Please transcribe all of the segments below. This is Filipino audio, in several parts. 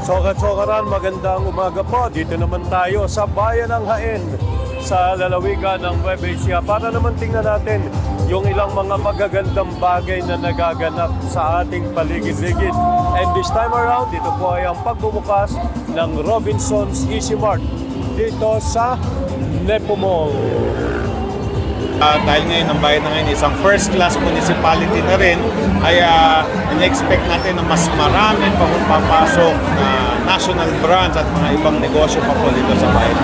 Sokat-sokaran, magandang umaga po. Dito naman tayo sa bayan ng Jaen, sa lalawigan ng Nueva Ecija, para naman tingnan natin yung ilang mga magagandang bagay na nagaganap sa ating paligid-ligid. And this time around, dito po ay ang pagbubukas ng Robinson's Easy Mart dito sa Nepo Mall. Dahil ngayon ang bayan na ngayon isang first class municipality na rin, ay in-expect natin na mas marami pa kung papasok na national branch at mga ibang negosyo pa po dito sa bayan.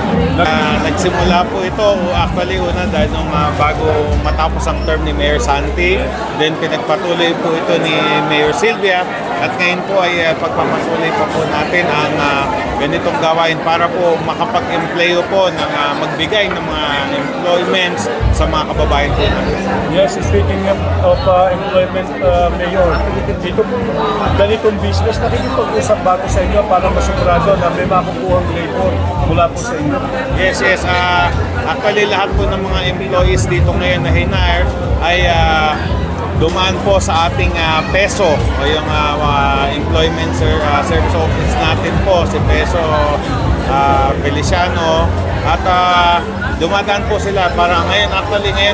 Nagsimula po ito actually una dahil nung bago matapos ang term ni Mayor Santi, then pinagpatuloy po ito ni Mayor Sylvia, at ngayon po ay pagpapatuloy pa po natin ang ganitong gawain para po makapag-empleo po ng magbigay ng mga employments sa mga kababayan po natin. Yes, speaking of employment, Mayor, dito po ganitong business, nakikipag-usap ba ito sa inyo para masigurado na may makukuhang labor mula po sa inyo? Yes. Actually, lahat po ng mga employees dito ngayon na hinire ay dumaan po sa ating PESO o yung employment service office natin po, si PESO Feliciano, at dumadaan po sila para ngayon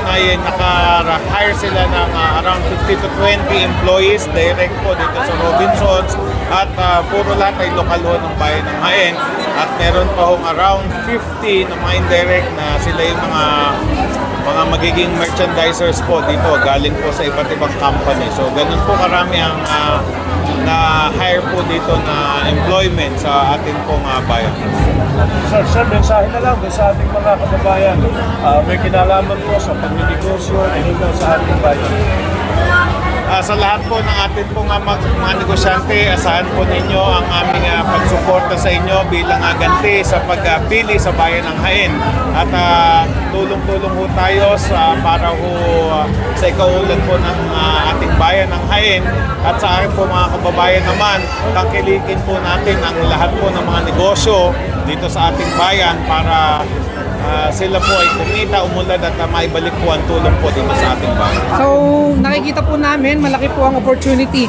ay naka-hire sila ng around 50 to 20 employees direct po dito sa Robinsons, at puro lahat ay lokal ho ng bayan ng Jaen, at meron pa hong around 50 na mga indirect na sila yung mga magiging merchandisers po dito galing po sa iba't ibang company. So ganun po karami ang na-hire po dito na employment sa ating pong bayan. Sir, mensahe na lang sa ating mga kababayan. May kinalaman po sa pagninegosyo dito sa ating bayan. Sa lahat po ng ating pong mga negosyante, asahan po ninyo ang aming pagsuporta sa inyo bilang ganti sa pagpili sa bayan ng Jaen. At tulong-tulong po tayo para sa ikauunlad po ng ating bayan ng Jaen. At sa akin po mga kababayan naman, tangkilikin po natin ang lahat po ng mga negosyo dito sa ating bayan para sila po ay kumita, umunlad at maibalik po ang tulong po dito sa ating bayan. So nakikita po namin malaki po ang opportunity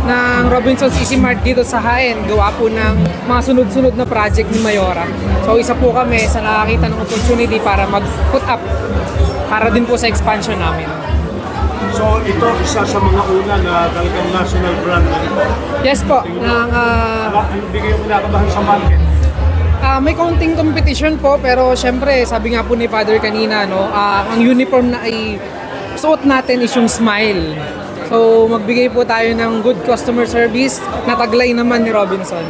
ng Robinson's Easy Mart dito sa Jaen, gawa po ng mga sunod-sunod na project ni Mayora. So isa po kami sa nakakita ng opportunity para mag-put up para din po sa expansion namin. So ito isa sa mga una na talagang national brand na ito. Yes po. Hindi kayo kinakabahan sa market? May konting competition po, pero syempre sabi nga po ni Father kanina, ang uniform na ay suot natin is yung smile. So magbigay po tayo ng good customer service na taglay naman ni Robinson.